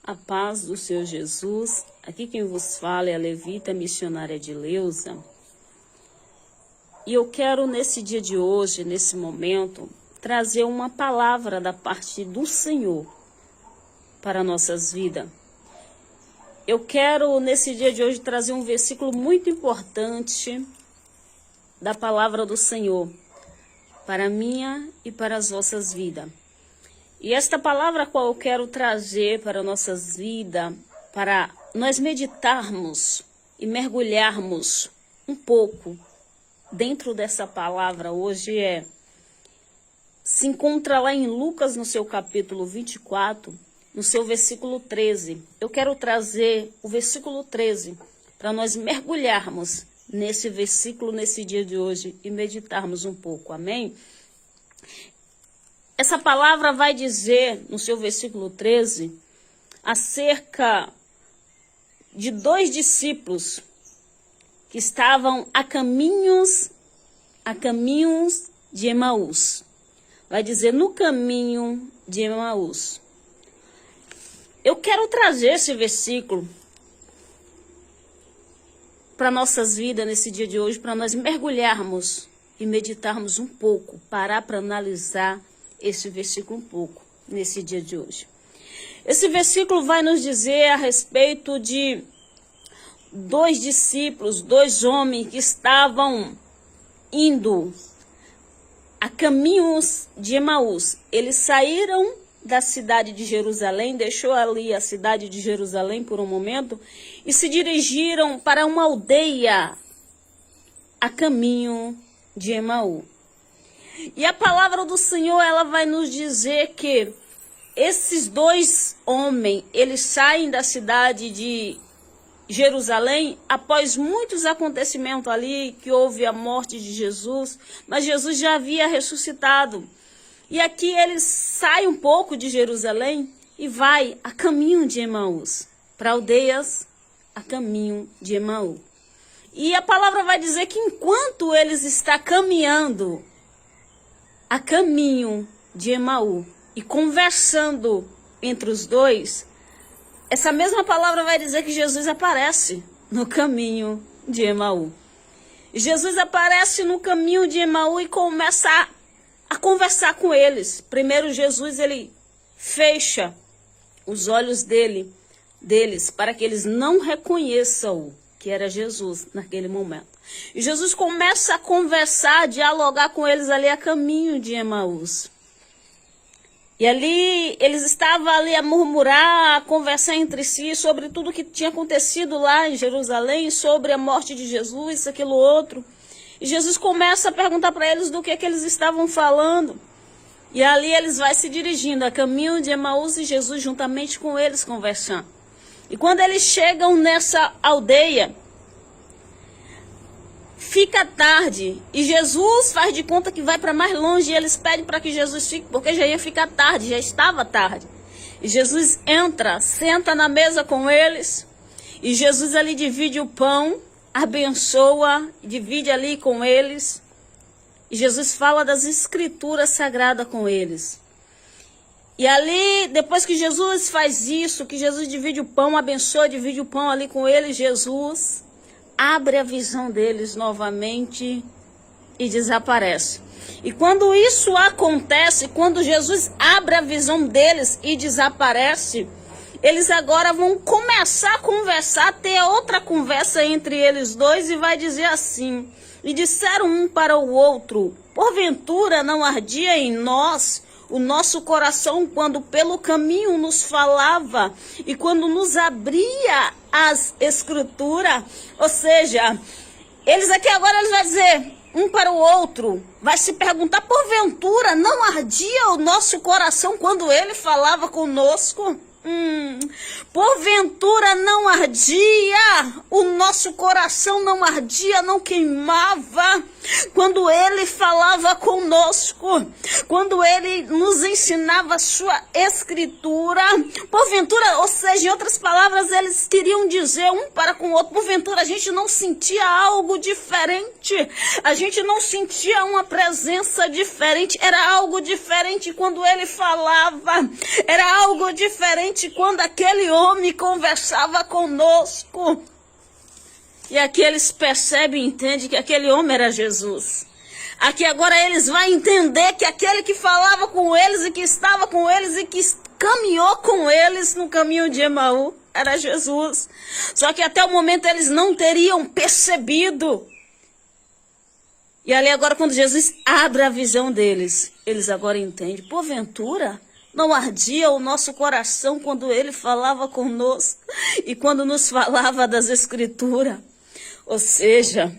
A paz do Senhor Jesus. Aqui quem vos fala é a levita missionária Edileuza. E eu quero nesse dia de hoje, nesse momento, trazer uma palavra da parte do Senhor para nossas vidas. Eu quero nesse dia de hoje trazer um versículo muito importante da palavra do Senhor para a minha e para as vossas vidas. E esta palavra a qual eu quero trazer para nossas vidas, para nós meditarmos e mergulharmos um pouco dentro dessa palavra hoje se encontra lá em Lucas, no seu capítulo 24, no seu versículo 13. Eu quero trazer o versículo 13 para nós mergulharmos nesse versículo nesse dia de hoje e meditarmos um pouco, amém? Essa palavra vai dizer, no seu versículo 13, acerca de dois discípulos que estavam a caminhos de Emaús. Vai dizer, no caminho de Emaús. Eu quero trazer esse versículo para nossas vidas nesse dia de hoje, para nós mergulharmos e meditarmos um pouco, parar para analisar esse versículo um pouco nesse dia de hoje. Esse versículo vai nos dizer a respeito de dois discípulos, dois homens que estavam indo a caminhos de Emaús. Eles saíram da cidade de Jerusalém, deixou ali a cidade de Jerusalém por um momento e se dirigiram para uma aldeia a caminho de Emaús. E a palavra do Senhor, ela vai nos dizer que esses dois homens, eles saem da cidade de Jerusalém após muitos acontecimentos ali, que houve a morte de Jesus, mas Jesus já havia ressuscitado. E aqui eles saem um pouco de Jerusalém e vai a caminho de Emaús, para aldeias a caminho de Emaús. E a palavra vai dizer que enquanto eles estão caminhando a caminho de Emaús e conversando entre os dois, essa mesma palavra vai dizer que Jesus aparece no caminho de Emaús. Jesus aparece no caminho de Emaús e começa a conversar com eles. Primeiro Jesus, ele fecha os olhos deles para que eles não reconheçam que era Jesus naquele momento. E Jesus começa a conversar, a dialogar com eles ali a caminho de Emaús. E ali, eles estavam ali a murmurar, a conversar entre si sobre tudo que tinha acontecido lá em Jerusalém, sobre a morte de Jesus, isso, aquilo, outro. E Jesus começa a perguntar para eles do que eles estavam falando. E ali eles vão se dirigindo a caminho de Emaús e Jesus juntamente com eles conversando. E quando eles chegam nessa aldeia, fica tarde e Jesus faz de conta que vai para mais longe e eles pedem para que Jesus fique, porque já ia ficar tarde, já estava tarde. E Jesus entra, senta na mesa com eles e Jesus ali divide o pão, abençoa, divide ali com eles. E Jesus fala das escrituras sagradas com eles. E ali, depois que Jesus faz isso, que Jesus divide o pão, abençoa, divide o pão ali com eles, Jesus abre a visão deles novamente e desaparece. E quando isso acontece, quando Jesus abre a visão deles e desaparece, eles agora vão começar a conversar, ter outra conversa entre eles dois e vai dizer assim: e disseram um para o outro, porventura não ardia em nós o nosso coração quando pelo caminho nos falava e quando nos abria as escrituras? Ou seja, eles aqui agora eles vão dizer um para o outro, vai se perguntar, porventura não ardia o nosso coração quando ele falava conosco? Porventura não ardia, o nosso coração não ardia, não queimava quando ele falava conosco, quando ele nos ensinava a sua escritura. Porventura, ou seja, em outras palavras, eles queriam dizer um para com o outro, porventura a gente não sentia algo diferente, a gente não sentia uma presença diferente, era algo diferente quando ele falava, era algo diferente diferente quando aquele homem conversava conosco. E aqui eles percebem e entendem que aquele homem era Jesus. Aqui agora eles vão entender que aquele que falava com eles e que estava com eles e que caminhou com eles no caminho de Emaú era Jesus. Só que até o momento eles não teriam percebido. E ali agora quando Jesus abre a visão deles, eles agora entendem. Porventura, não ardia o nosso coração quando ele falava conosco e quando nos falava das Escrituras? Ou seja,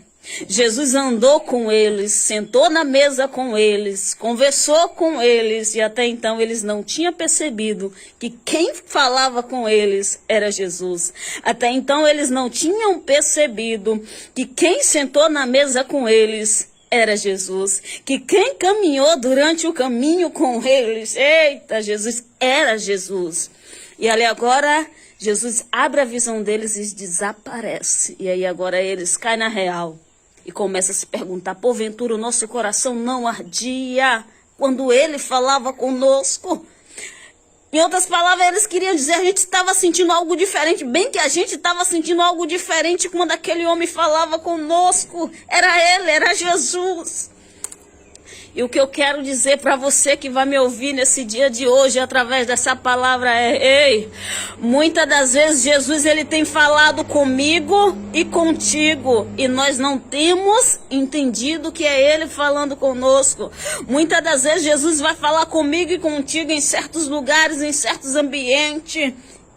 Jesus andou com eles, sentou na mesa com eles, conversou com eles e até então eles não tinham percebido que quem falava com eles era Jesus. Até então eles não tinham percebido que quem sentou na mesa com eles era Jesus, que quem caminhou durante o caminho com eles, eita, Jesus, era Jesus. E ali agora, Jesus abre a visão deles e desaparece. E aí agora eles caem na real e começam a se perguntar, porventura o nosso coração não ardia quando ele falava conosco? Em outras palavras, eles queriam dizer, a gente estava sentindo algo diferente, bem que a gente estava sentindo algo diferente quando aquele homem falava conosco. Era ele, era Jesus. E o que eu quero dizer para você que vai me ouvir nesse dia de hoje, através dessa palavra ei, muitas das vezes Jesus ele tem falado comigo e contigo, e nós não temos entendido que é ele falando conosco. Muitas das vezes Jesus vai falar comigo e contigo em certos lugares, em certos ambientes,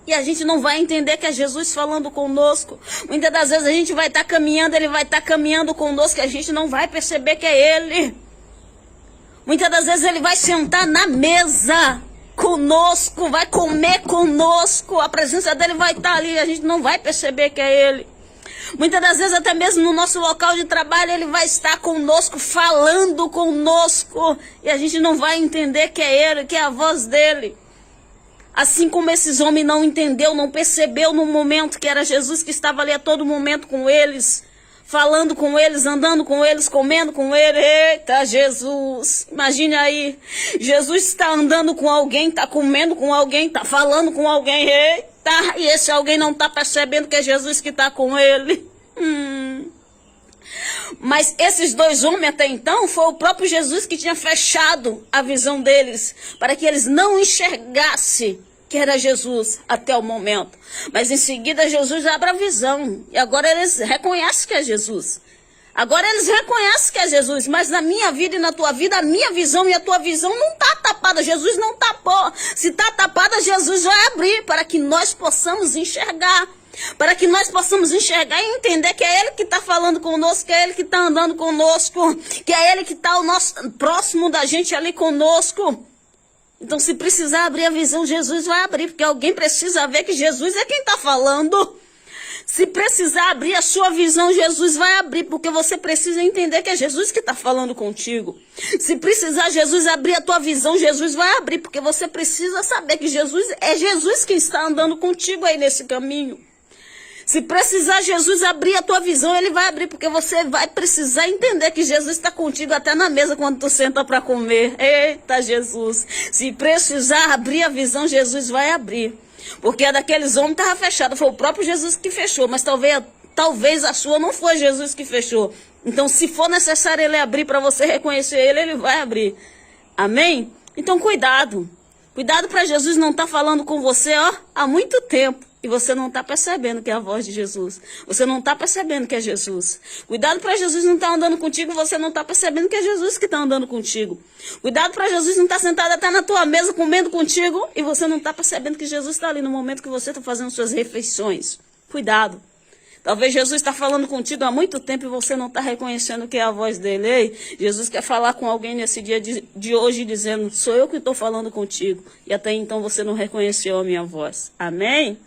e a gente não vai entender que é Jesus falando conosco. Muitas das vezes a gente vai estar caminhando, ele vai estar caminhando conosco, e a gente não vai perceber que é ele. Muitas das vezes ele vai sentar na mesa conosco, vai comer conosco, a presença dele vai estar ali e a gente não vai perceber que é ele. Muitas das vezes até mesmo no nosso local de trabalho ele vai estar conosco, falando conosco e a gente não vai entender que é ele, que é a voz dele. Assim como esses homens não entendeu, não percebeu no momento que era Jesus que estava ali a todo momento com eles, falando com eles, andando com eles, comendo com eles. Eita, Jesus! Imagine aí, Jesus está andando com alguém, está comendo com alguém, está falando com alguém. Eita! E esse alguém não está percebendo que é Jesus que está com ele. Mas esses dois homens até então, foi o próprio Jesus que tinha fechado a visão deles, para que eles não enxergassem que era Jesus até o momento. Mas em seguida Jesus abre a visão. E agora eles reconhecem que é Jesus. Agora eles reconhecem que é Jesus. Mas na minha vida e na tua vida, a minha visão e a tua visão não está tapada. Jesus não tapou. Se está tapada, Jesus vai abrir para que nós possamos enxergar. Para que nós possamos enxergar e entender que é ele que está falando conosco, que é ele que está andando conosco, que é ele que está próximo da gente ali conosco. Então, se precisar abrir a visão, Jesus vai abrir, porque alguém precisa ver que Jesus é quem está falando. Se precisar abrir a sua visão, Jesus vai abrir, porque você precisa entender que é Jesus que está falando contigo. Se precisar Jesus abrir a tua visão, Jesus vai abrir, porque você precisa saber que Jesus quem está andando contigo aí nesse caminho. Se precisar Jesus abrir a tua visão, ele vai abrir, porque você vai precisar entender que Jesus está contigo até na mesa quando tu senta para comer. Eita, Jesus! Se precisar abrir a visão, Jesus vai abrir. Porque a daqueles homens estava fechada, foi o próprio Jesus que fechou, mas talvez a sua não foi Jesus que fechou. Então, se for necessário ele abrir para você reconhecer ele, ele vai abrir. Amém? Então, cuidado. Cuidado para Jesus não estar falando com você há muito tempo. E você não está percebendo que é a voz de Jesus. Você não está percebendo que é Jesus. Cuidado para Jesus não estar andando contigo e você não está percebendo que é Jesus que está andando contigo. Cuidado para Jesus não estar sentado até na tua mesa comendo contigo e você não está percebendo que Jesus está ali no momento que você está fazendo suas refeições. Cuidado. Talvez Jesus está falando contigo há muito tempo e você não está reconhecendo que é a voz dele. Ei, Jesus quer falar com alguém nesse dia de hoje dizendo, sou eu que estou falando contigo. E até então você não reconheceu a minha voz. Amém?